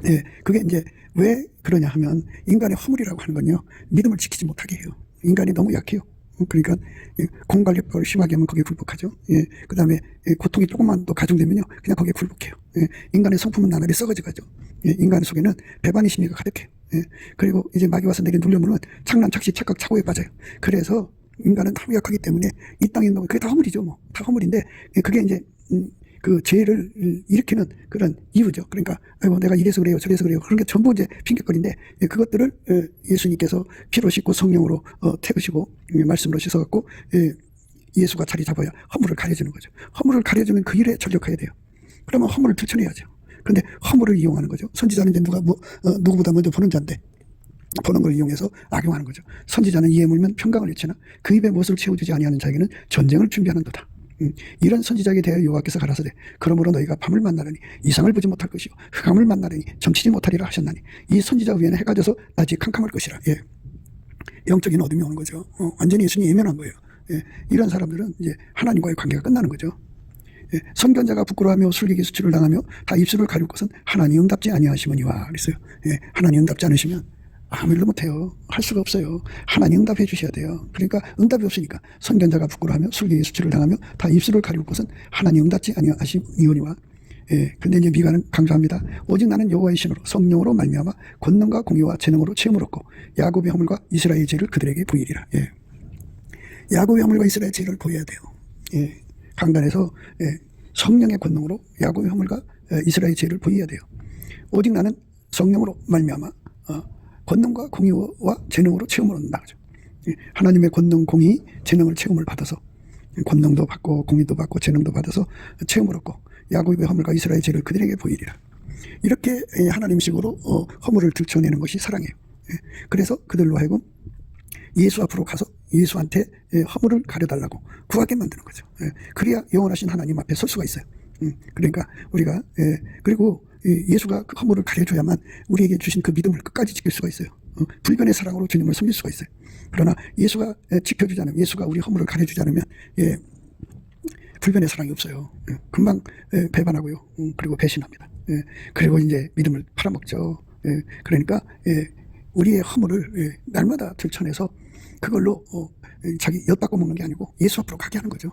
예, 그게 이제 왜 그러냐 하면 인간의 허물이라고 하는 건요 믿음을 지키지 못하게 해요. 인간이 너무 약해요. 그러니까 공갈력을 심하게 하면 거기에 굴복하죠. 예, 그 다음에 고통이 조금만 더 가중되면요 그냥 거기에 굴복해요. 예, 인간의 성품은 나날이 썩어져 가죠. 예, 인간 속에는 배반의 심리가 가득해요. 예, 그리고 이제 막이 와서 내린 눌려면은 착란, 착시, 착각, 착오에 빠져요. 그래서 인간은 너무 약하기 때문에 이 땅에 있는 그게 다 허물이죠. 뭐 다 허물인데 그게 이제 그 죄를 일으키는 그런 이유죠. 그러니까 아이고 내가 이래서 그래요 저래서 그래요 그런 게 전부 이제 핑계거리인데 그것들을 예수님께서 피로 씻고 성령으로 태우시고 말씀으로 씻어갖고 예수가 자리 잡아야 허물을 가려주는 거죠. 허물을 가려주는 그 일에 전력해야 돼요. 그러면 허물을 들춰내야죠. 그런데 허물을 이용하는 거죠. 선지자는 이제 누구보다 먼저 보는 자인데 보는 걸 이용해서 악용하는 거죠. 선지자는 이에 물면 평강을 잃지나 그 입에 무엇을 채워주지 아니하는 자에게는 전쟁을 준비하는도다. 이런 선지자에게 대하여 여호와께서 가라사대 그러므로 너희가 밤을 만나려니 이상을 보지 못할 것이요 흑암을 만나려니 점치지 못하리라 하셨나니 이 선지자 위에는 해가 져서 낮이 캄캄할 것이라. 예. 영적인 어둠이 오는 거죠. 완전히 예수님이 예면한 거예요. 예. 이런 사람들은 이제 하나님과의 관계가 끝나는 거죠. 예. 선견자가 부끄러워하며 술객이 수치를 당하며 다 입술을 가릴 것은 하나님 응답지 아니하시머니와 그랬어요. 예. 하나님 응답지 않으시면 아무 일도 못해요. 할 수가 없어요. 하나님 응답해 주셔야 돼요. 그러니까 응답이 없으니까 선견자가 부끄러워하며 술객의 수치를 당하며 다 입술을 가리울 것은 하나님 응답지 아니하시니와. 근데 이제 미가는 강조합니다. 오직 나는 여호와의 신으로 성령으로 말미암아 권능과 공의와 재능으로 체험을 얻고 야곱의 허물과 이스라엘의 죄를 그들에게 보이리라. 야곱의 허물과 이스라엘의 죄를 보여야 돼요. 강단에서 성령의 권능으로 야곱의 허물과 이스라엘의 죄를 보여야 돼요. 오직 나는 성령으로 말미암아 권능과 공의와 재능으로 체험을 얻는다. 하나님의 권능, 공의, 재능을 체험을 받아서 권능도 받고 공의도 받고 재능도 받아서 체험을 얻고 야곱의 허물과 이스라엘의 죄를 그들에게 보이리라. 이렇게 하나님식으로 허물을 들춰내는 것이 사랑이에요. 그래서 그들로 하여금 예수 앞으로 가서 예수한테 허물을 가려달라고 구하게 만드는 거죠. 그래야 영원하신 하나님 앞에 설 수가 있어요. 그러니까 우리가 그리고 예수가 그 허물을 가려줘야만 우리에게 주신 그 믿음을 끝까지 지킬 수가 있어요. 불변의 사랑으로 주님을 섬길 수가 있어요. 그러나 예수가 지켜주지 않으면, 예수가 우리 허물을 가려주지 않으면 불변의 사랑이 없어요. 금방 배반하고요. 그리고 배신합니다. 그리고 이제 믿음을 팔아먹죠. 그러니까 우리의 허물을 날마다 들춰내서 그걸로 자기 엿바꿔 먹는 게 아니고 예수 앞으로 가게 하는 거죠.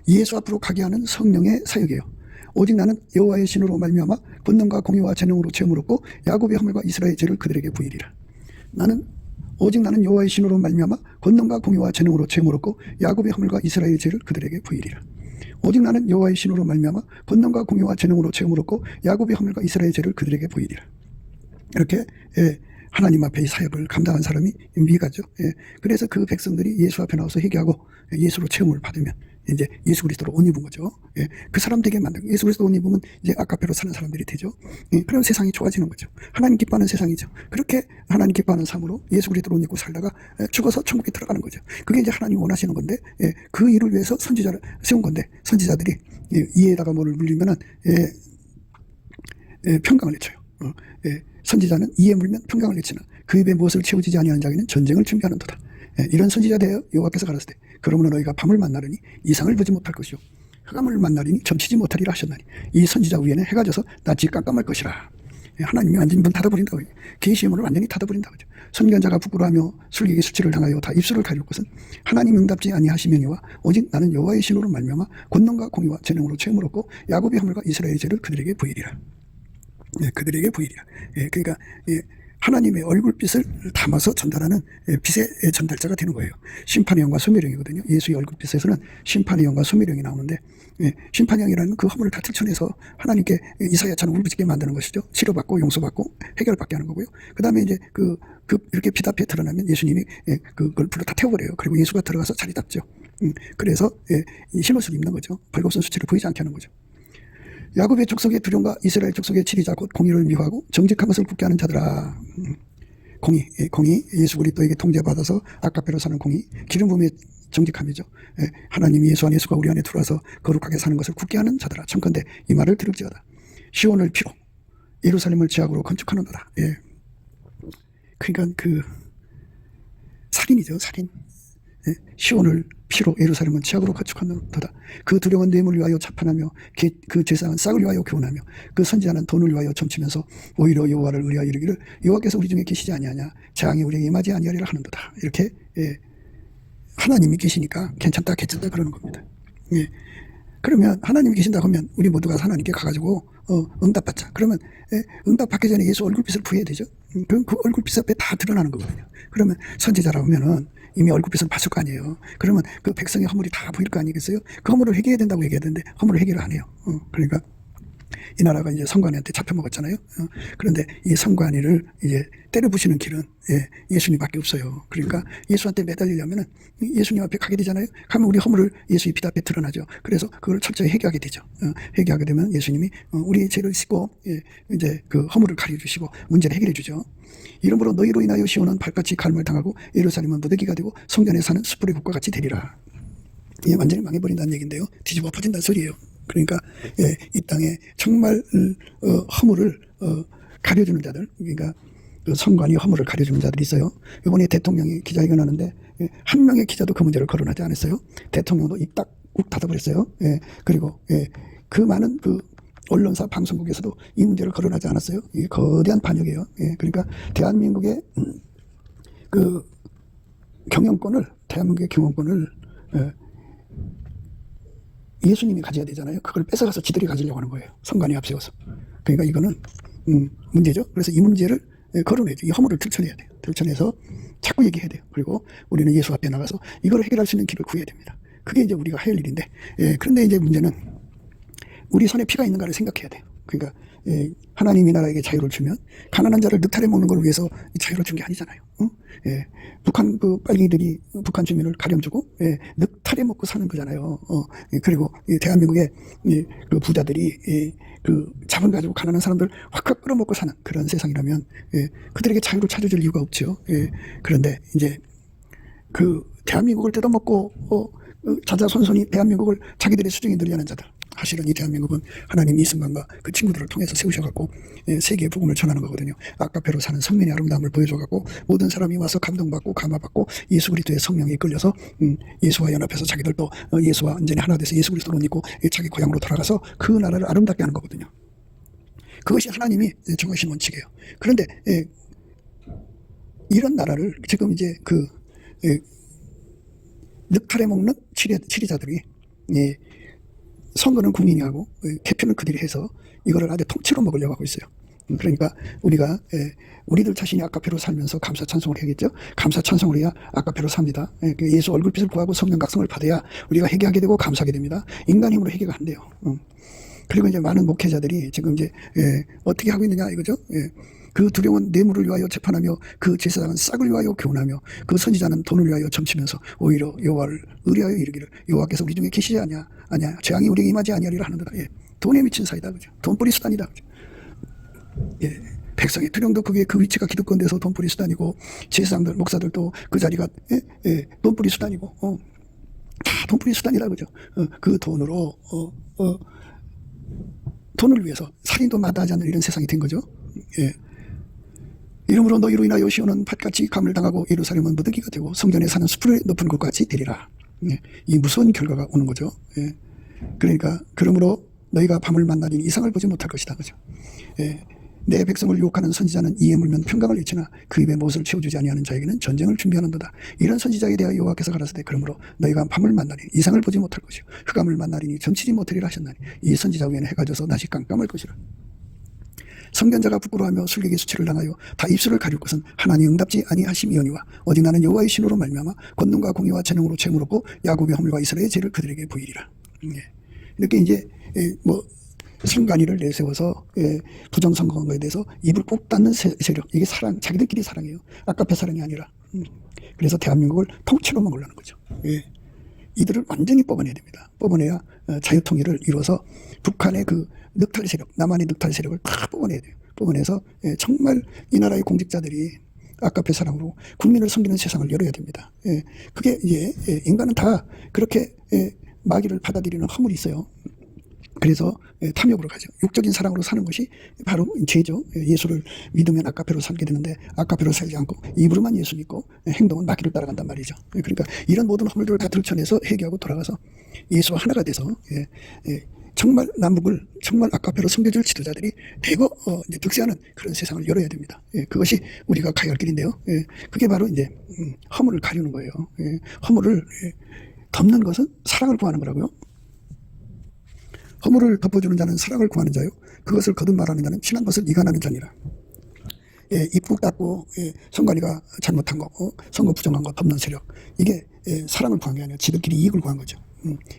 예수 앞으로 가게 하는 성령의 사역이에요. 오직 나는 여호와의 신으로 말미암아 권능과 공의와 재능으로 체험을 얻고 야곱의 허물과 이스라엘의 죄를 그들에게 보이리라. 오직 나는 여호와의 신으로 말미암아 권능과 공의와 재능으로 체험을 얻고 야곱의 허물과 이스라엘의 죄를 그들에게 보이리라. 오직 나는 여호와의 신으로 말미암아 권능과 공의와 재능으로 체험을 얻고 야곱의 허물과 이스라엘의 죄를 그들에게 보이리라. 이렇게 하나님 앞에 이 사역을 감당한 사람이 미가죠. 그래서 그 백성들이 예수 앞에 나와서 회개하고 예수로 체험을 받으면 이제 예수 그리스도로 옷 입은 거죠. 그 사람 되게 만든, 예수 그리스도 옷 입으면 이제 아까페로 사는 사람들이 되죠. 그럼 세상이 좋아지는 거죠. 하나님 기뻐하는 세상이죠. 그렇게 하나님 기뻐하는 삶으로 예수 그리스도로 옷 입고 살다가 죽어서 천국에 들어가는 거죠. 그게 이제 하나님 원하시는 건데, 그 일을 위해서 선지자를 세운 건데, 선지자들이 이에다가 뭐를 물리면은 평강을 외쳐요. 선지자는 이에 물면 평강을 외치나 그 입에 무엇을 채우지 아니하는 자에게는 전쟁을 준비하는도다. 이런 선지자 되어 여호와께서 가라사대 그러므로 너희가 밤을 만나려니 이상을 보지 못할 것이요 흑암을 만나리니 점치지 못하리라 하셨나니 이 선지자 위에는 해가 져서 낯이 깜깜할 것이라. 하나님이 완전히 문 닫아버린다고 해요. 계시의 문을 완전히 닫아버린다고 하죠. 선견자가 부끄러워하며 술객의 수치를 당하여 다 입술을 가릴 것은 하나님 응답지 아니하시면이와 오직 나는 여호와의 신으로 말미암아 권능과 공의와 재능으로 체험을 얻고 야곱의 허물과 이스라엘의 죄를 그들에게 보이리라. 그들에게 보이리라. 그러니까 하나님의 얼굴빛을 담아서 전달하는 빛의 전달자가 되는 거예요. 심판의 영과 소멸의 영이거든요. 예수의 얼굴빛에서는 심판의 영과 소멸의 영이 나오는데 심판의 영이라는 그 허물을 다 들춰내서 하나님께 이사야처럼 울부짖게 만드는 것이죠. 치료받고 용서받고 해결받게 하는 거고요. 그 다음에 이제 이렇게 빛 앞에 드러나면 예수님이 그걸 불러 다 태워버려요. 그리고 예수가 들어가서 자리 잡죠. 그래서 흰옷을 입는 거죠. 벌거벗은 수치를 보이지 않게 하는 거죠. 야곱의 족속의 두려움과 이스라엘 족속의 치리자 곧 공의를 미워하고 정직한 것을 굳게 하는 자들아. 공의 예수 그리스도에게 통제받아서 아까페로 사는 공의, 기름 부음의 정직함이죠. 하나님이 예수 안에 예수가 우리 안에 들어와서 거룩하게 사는 것을 굳게 하는 자들아. 청컨대 이 말을 들을지어다. 시온을 피로 예루살렘을 지하로 건축하는도다. 그러니까 살인이죠. 살인. 시온을 피로 예루살렘은 지하로 건축하는도다. 그 두려운 뇌물을 위하여 자판하며 그 제사장은 싹을 위하여 교훈하며 그 선지자는 돈을 위하여 점치면서 오히려 여호와를 의뢰하여 이르기를 여호와께서 우리 중에 계시지 아니하냐 재앙이 우리에게 임하지 아니하리라 하는도다. 이렇게 하나님이 계시니까 괜찮다 그러는 겁니다. 그러면 하나님이 계신다 하면 우리 모두가 하나님께 가가지고 응답받자. 그러면 응답받기 전에 예수 얼굴빛을 부어야 되죠. 그 얼굴빛 앞에 다 드러나는 거거든요. 그러면 선지자라 하면은 이미 얼굴빛을 봤을 거 아니에요. 그러면 그 백성의 허물이 다 보일 거 아니겠어요? 그 허물을 회개해야 된다고 얘기해야 되는데 허물을 회개를 안 해요. 그러니까 이 나라가 이제 선관위한테 잡혀먹었잖아요. 그런데 이 선관위를 이제 때려부시는 길은 예수님밖에 없어요. 그러니까 예수한테 매달리려면은 예수님 앞에 가게 되잖아요. 가면 우리 허물을 예수의 빛 앞에 드러나죠. 그래서 그걸 철저히 회개하게 되죠. 회개하게 되면 예수님이 우리의 죄를 씻고 이제 그 허물을 가려주시고 문제를 해결해 주죠. 이러므로 너희로 인하여 시온은 발같이 갈무를 당하고 예루살렘은 무더기가 되고 성전에 사는 숯불의 국과 같이 되리라. 이게 완전히 망해버린다는 얘기인데요. 뒤집어 엎어진다는 소리예요. 그러니까 이 땅에 정말 허물을 가려주는 자들, 그러니까 선관위 허물을 가려주는 자들이 있어요. 이번에 대통령이 기자회견하는데 한 명의 기자도 그 문제를 거론하지 않았어요. 대통령도 입 딱 꾹 닫아버렸어요. 그리고 그 많은 언론사 방송국에서도 이 문제를 거론하지 않았어요. 이게 거대한 반역이에요. 그러니까 대한민국의 그 경영권을, 대한민국의 경영권을 예수님이 가져야 되잖아요. 그걸 뺏어가서 지들이 가지려고 하는 거예요. 선관위 앞세워서. 그러니까 이거는 문제죠. 그래서 이 문제를 거론해야죠. 이 허물을 들춰내야 돼요. 들춰내서 자꾸 얘기해야 돼요. 그리고 우리는 예수 앞에 나가서 이걸 해결할 수 있는 길을 구해야 됩니다. 그게 이제 우리가 할 일인데, 그런데 이제 문제는 우리 손에 피가 있는가를 생각해야 돼요. 그러니까 하나님이 나라에게 자유를 주면 가난한 자를 늑탈해 먹는 걸 위해서 자유를 준 게 아니잖아요. 북한 그 빨갱이들이 북한 주민을 가려주고 늑탈해 먹고 사는 거잖아요. 그리고 대한민국의 그 부자들이 그 자본 가지고 가난한 사람들 확확 끌어먹고 사는 그런 세상이라면 그들에게 자유를 찾아줄 이유가 없죠. 그런데 이제 그 대한민국을 뜯어먹고 자자손손이 대한민국을 자기들의 수중에 늘려는 자들, 사실은 이 대한민국은 하나님 이승만과 그 친구들을 통해서 세우셔갖고 세계의 복음을 전하는 거거든요. 아까페로 사는 성민의 아름다움을 보여줘갖고 모든 사람이 와서 감동받고 감화받고 예수 그리스도의 성령에 이끌려서 예수와 연합해서 자기들도 예수와 완전히 하나 돼서 예수 그리스도로 믿고 자기 고향으로 돌아가서 그 나라를 아름답게 하는 거거든요. 그것이 하나님이 정하신 원칙이에요. 그런데 이런 나라를 지금 이제 그 늑탈해 먹는 치리자들이 선거는 국민이 하고 개표는 그들이 해서 이거를 아주 통째로 먹으려고 하고 있어요. 그러니까 우리가 우리들 자신이 아까페로 살면서 감사 찬송을 해야겠죠. 감사 찬송을 해야 아까페로 삽니다. 예수 얼굴빛을 구하고 성령 각성을 받아야 우리가 회개하게 되고 감사하게 됩니다. 인간 힘으로 회개가 안 돼요. 그리고 이제 많은 목회자들이 지금 이제 어떻게 하고 있느냐 이거죠. 그 두려운 뇌물을 위하여 재판하며 그 제사장은 싹을 위하여 교훈하며 그 선지자는 돈을 위하여 점치면서 오히려 여호와를 의뢰하여 이르기를 여호와께서 우리 중에 계시지 아니냐 재앙이 우리에게 임하지 아니하리라 하는도다. 돈에 미친 사이다. 그죠? 돈벌이 수단이다. 그죠? 백성의 두령도 그게 그 위치가 기득권 돼서 돈벌이 수단이고 제사장들 목사들도 그 자리가 돈벌이 수단이고 다 돈벌이 수단이다. 그죠? 그 돈으로 돈을 위해서 살인도 마다하지 않는 이런 세상이 된 거죠. 이러므로 너희로 인하여 시온은 밭같이 감을 당하고 예루살렘은 무더기가 되고 성전에 사는 숲을 높은 곳같이 되리라. 이 무서운 결과가 오는 거죠. 그러니까 그러므로 너희가 밤을 만나니 이상을 보지 못할 것이다. 그죠? 내 백성을 유혹하는 선지자는 이에 물면 평강을 잃지나 그 입에 못을 채워주지 아니하는 자에게는 전쟁을 준비하는도다. 이런 선지자에 대하여 여호와께서 가라사대 그러므로 너희가 밤을 만나니 이상을 보지 못할 것이요 흑암을 만나리니 점치지 못하리라 하셨나니 이 선지자 위에는 해가 져서 낮이 깜깜할 것이라. 성견자가 부끄러워하며 술객의 수치를 당하여 다 입술을 가릴 것은 하나님 응답지 아니하심이오니와 오직 나는 여호와의 신으로 말미암아 권능과 공의와 재능으로 채무롭고 야곱의 허물과 이스라엘의 죄를 그들에게 보이리라. 이렇게 이제 뭐 선관위를 내세워서 부정선거한 것에 대해서 입을 꼭 닫는 세력, 이게 사랑, 자기들끼리 사랑이에요. 아까페 사랑이 아니라. 그래서 대한민국을 통째로 먹으려는 거죠. 이들을 완전히 뽑아내야 됩니다. 뽑아내야 자유통일을 이루어서 북한의 그 늑탈 세력, 남한의 늑탈 세력을 다 뽑아내야 돼요. 뽑아내서 정말 이 나라의 공직자들이 아까페 사랑으로 국민을 섬기는 세상을 열어야 됩니다. 그게 이제 인간은 다 그렇게 마귀를 받아들이는 허물이 있어요. 그래서 탐욕으로 가죠. 육적인 사랑으로 사는 것이 바로 죄죠. 예수를 믿으면 아까페로 살게 되는데 아까페로 살지 않고 입으로만 예수 믿고 행동은 마귀를 따라간단 말이죠. 그러니까 이런 모든 허물들을 다 들춰내서 회개하고 돌아가서 예수와 하나가 돼서 정말 남북을 정말 아까페로 섬겨줄 지도자들이 대거 이제 득세하는 그런 세상을 열어야 됩니다. 그것이 우리가 가야 할 길인데요. 그게 바로 이제 허물을 가리는 거예요. 허물을 덮는 것은 사랑을 구하는 거라고요. 허물을 덮어주는 자는 사랑을 구하는 자요 그것을 거듭 말하는 자는 친한 것을 이간하는 자니라. 입국 닫고 선관위가 잘못한 거 선거 부정한 거 덮는 세력 이게 사랑을 구한 게 아니라 지들끼리 이익을 구한 거죠.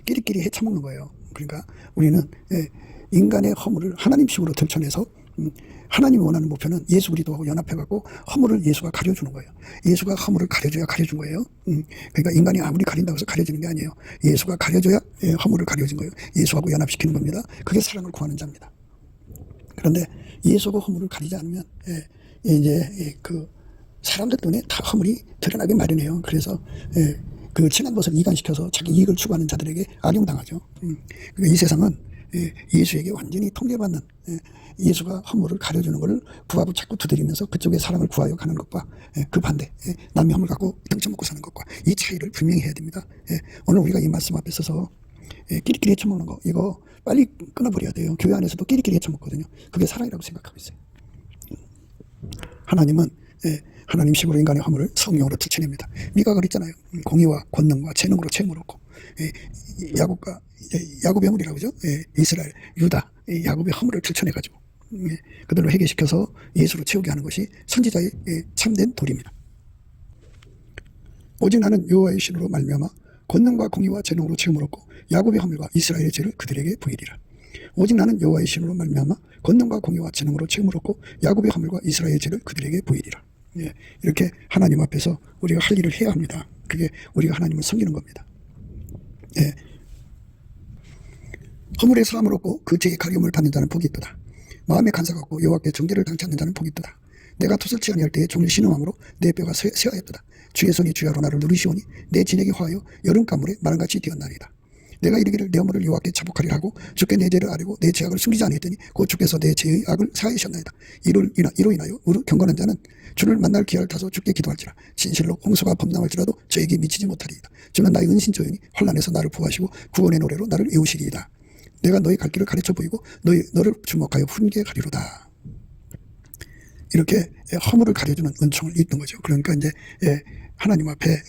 끼리끼리 해쳐먹는 거예요. 그러니까 우리는 인간의 허물을 하나님식으로 들춰내서 하나님이 원하는 목표는 예수 그리스도하고 연합해갖고 허물을 예수가 가려주는 거예요. 예수가 허물을 가려줘야 가려준 거예요. 그러니까 인간이 아무리 가린다고 해서 가려지는 게 아니에요. 예수가 가려줘야 허물을 가려진 거예요. 예수하고 연합시키는 겁니다. 그게 사랑을 구하는 자입니다. 그런데 예수하고 허물을 가리지 않으면 이제 그 사람들 눈에 다 허물이 드러나게 마련해요. 그래서 그 친한 것을 이간시켜서 자기 이익을 추구하는 자들에게 악용당하죠. 그러니까 이 세상은 예수에게 완전히 통제받는 예수가 허물을 가려주는 것을 구하고 자꾸 두드리면서 그쪽에 사랑을 구하여 가는 것과 그 반대 남의 허물 갖고 등쳐먹고 사는 것과 이 차이를 분명히 해야 됩니다. 오늘 우리가 이 말씀 앞에 서서 끼리끼리 해쳐먹는 거 이거 빨리 끊어버려야 돼요. 교회 안에서도 끼리끼리 해쳐먹거든요. 그게 사랑이라고 생각하고 있어요. 하나님은 하나님식으로 인간의 허물을 성령으로 들춰냅니다. 미가 그랬잖아요. 공의와 권능과 재능으로 채움을 얻고, 야곱의 허물이라고 그러죠. 이스라엘, 유다, 야곱의 허물을 들춰내가지고 그들로 회개시켜서 예수로 채우게 하는 것이 선지자의 참된 도리입니다. 오직 나는 여호와의 신으로 말미암아 권능과 공의와 재능으로 채움을 얻고 야곱의 허물과 이스라엘의 죄를 그들에게 보이리라. 오직 나는 여호와의 신으로 말미암아 권능과 공의와 재능으로 채움을 얻고 야곱의 허물과 이스라엘의 죄를 그들에게 보이리라. 이렇게 하나님 앞에서 우리가 할 일을 해야 합니다. 그게 우리가 하나님을 섬기는 겁니다. 허물의 사함을 얻고 그 죄의 가려움을 받는 자는 복이 있도다. 마음에 간사가 없고 여호와께 정죄를 당치 않는 자는 복이 있도다. 내가 토설치 아니할 때에 종일 신음함으로 내 뼈가 쇠하였도다. 주의 손이 주야로 나를 누리시오니 내 진액이 화하여 여름 가물에 마른같이 되었나이다. 내가 이르기를 내 허물을 여호와께 자복하리라 하고 주께 내 죄를 아뢰고 내 죄악을 숨기지 아니했더니 곧 주께서 내 죄의 악을 사하셨나이다. 이로 인하여 무릇 경건한 자는 주를 만날 기회를 타서 주께 기도할지라. 진실로 홍수가 범람할지라도 저에게 미치지 못하리이다. 주는 나의 은신조용히 혼란에서 나를 구하시고 구원의 노래로 나를 애우시리이다. 내가 너의 갈 길을 가르쳐 보이고 너를 주목하여 훈계하리로다. 이렇게 허물을 가려주는 은총을 입는 거죠. 그러니까 이제 하나님 앞에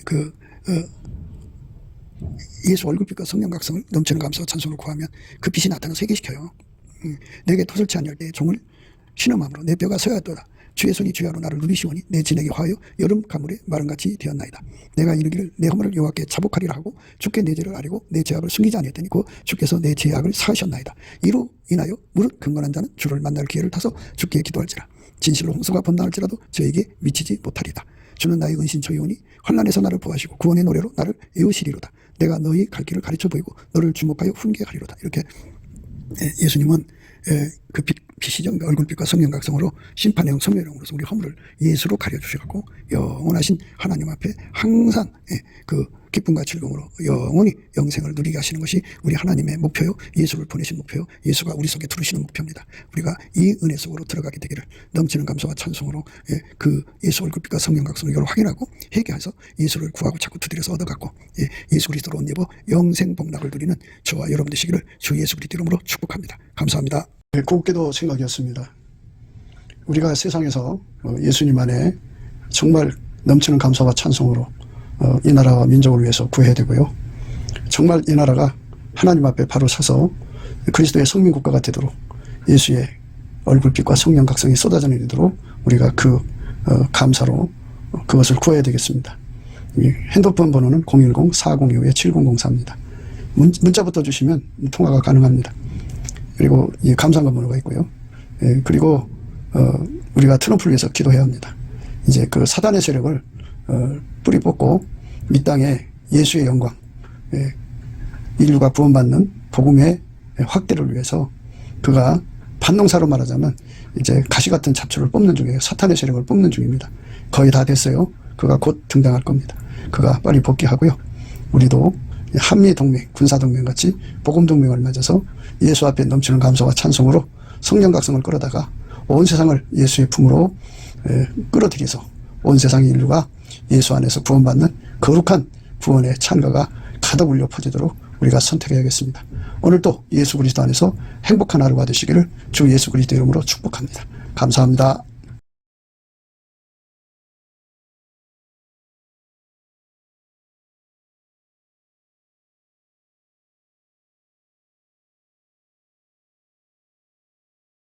예수 얼굴빛과 성령 각성을 넘치는 감사와 찬송을 구하면 그 빛이 나타나서 회개시켜요. 내게 토설치 아니할 때에 종을 신음함으로 내 뼈가 서야도다. 주의 손이 주야로 나를 누리시오니 내 진액이 화하여 여름 가물에 마른같이 되었나이다. 내가 이르기를 내 허물을 여호와께 자복하리라 하고 주께 내 죄를 아뢰고 내 죄악을 숨기지 아니했더니 곧 주께서 내 죄악을 사하셨나이다. 이로 인하여 무릇 경건한 자는 주를 만날 기회를 타서 주께 기도할지라. 진실로 홍수가 범람할지라도 저에게 미치지 못하리이다. 주는 나의 은신 조이오니 혼란에서 나를 보하시고 구원의 노래로 나를 애우시리로다. 내가 너희 갈 길을 가르쳐 보이고 너를 주목하여 훈계하리로다. 이렇게 예수님은 그 빛이죠. 얼굴빛과 성령 각성으로 심판의 성령으로서 우리 허물을 예수로 가려주셔갖고 영원하신 하나님 앞에 항상 그 기쁨과 즐거움으로 영원히 영생을 누리게 하시는 것이 우리 하나님의 목표요, 예수를 보내신 목표요, 예수가 우리 속에 두르시는 목표입니다. 우리가 이 은혜 속으로 들어가게 되기를 넘치는 감사와 찬송으로 그 예수 얼굴빛과 성령 각성을 이걸 확인하고 회개해서 예수를 구하고 자꾸 두드려서 얻어갖고 예수 그리스도로 온 예보 영생 복락을 누리는 저와 여러분 되시기를 주 예수 그리스도 이름으로 축복합니다. 감사합니다. 곱게도 생각이었습니다. 우리가 세상에서 예수님 안에 정말 넘치는 감사와 찬송으로 이 나라와 민족을 위해서 구해야 되고요. 정말 이 나라가 하나님 앞에 바로 서서 그리스도의 성민국가가 되도록 예수의 얼굴빛과 성령 각성이 쏟아져 내리도록 우리가 그 감사로 그것을 구해야 되겠습니다. 핸드폰 번호는 010-4025-7004입니다. 문자부터 주시면 통화가 가능합니다. 그리고 이 감사한 번호가 있고요. 그리고 우리가 트럼프를 위해서 기도해야 합니다. 이제 그 사단의 세력을 뿌리 뽑고 이 땅에 예수의 영광, 인류가 구원받는 복음의 확대를 위해서 그가 반농사로 말하자면 이제 가시 같은 잡초를 뽑는 중이에요. 사탄의 세력을 뽑는 중입니다. 거의 다 됐어요. 그가 곧 등장할 겁니다. 그가 빨리 복귀하고요. 우리도 한미동맹, 군사동맹 같이 복음동맹을 맺어서 예수 앞에 넘치는 감사와 찬송으로 성령 각성을 끌어다가 온 세상을 예수의 품으로 끌어들여서 온 세상의 인류가 예수 안에서 구원받는 거룩한 구원의 찬가가 가득 울려 퍼지도록 우리가 선택해야겠습니다. 오늘도 예수 그리스도 안에서 행복한 하루가 되시기를 주 예수 그리스도 이름으로 축복합니다. 감사합니다.